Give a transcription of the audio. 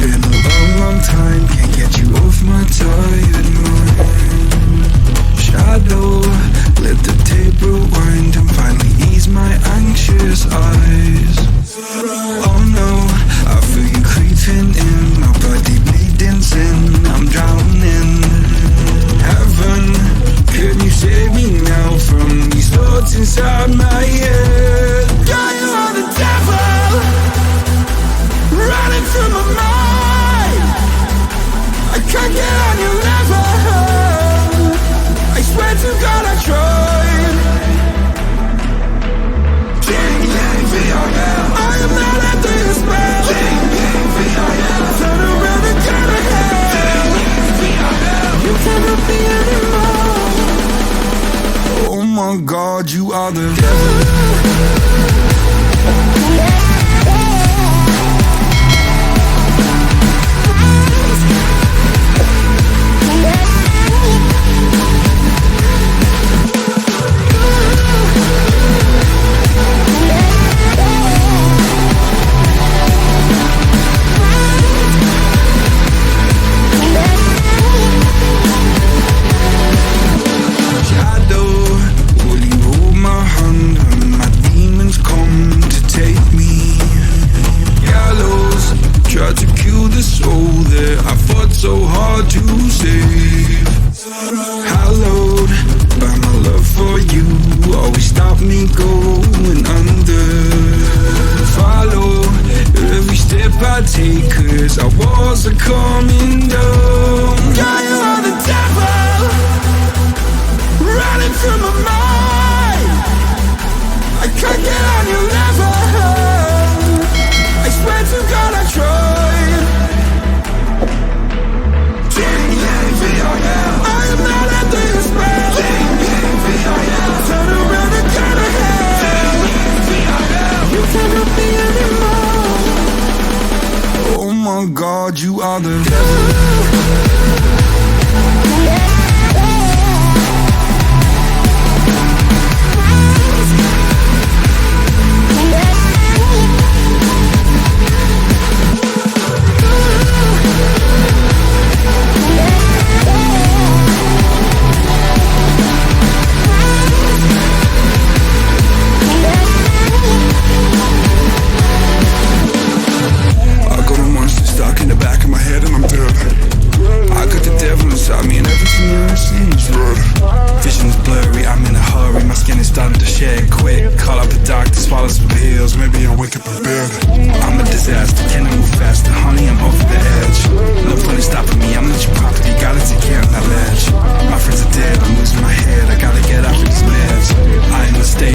been a long, long time, can't get you off my tired mind. Shadow, let the tape rewind and finally ease my anxious eyes. Oh no, I feel you creeping in, my body bleeding sin, I'm drowning. Heaven, can you save me now from these thoughts inside my head? Yeah, you are the devil, running through my mind. I can't get on your level, I swear to God I tried. I am not after your spell. Turn around and turn ahead. You cannot be anymore. Oh my God, you are the devil. So hard to save. Hallowed by my love for you, always stop me going under. Follow every step I take, cause our walls are coming down. Yeah, you are the devil, running through my mind. I can't get on your level, I swear to God I tried. I am not after your spell. Turn around and turn ahead. You cannot be anymore. Oh my God, you are the devil. Quick, call up the doctor, swallow some pills, maybe I'll wake up in bed. I'm a disaster.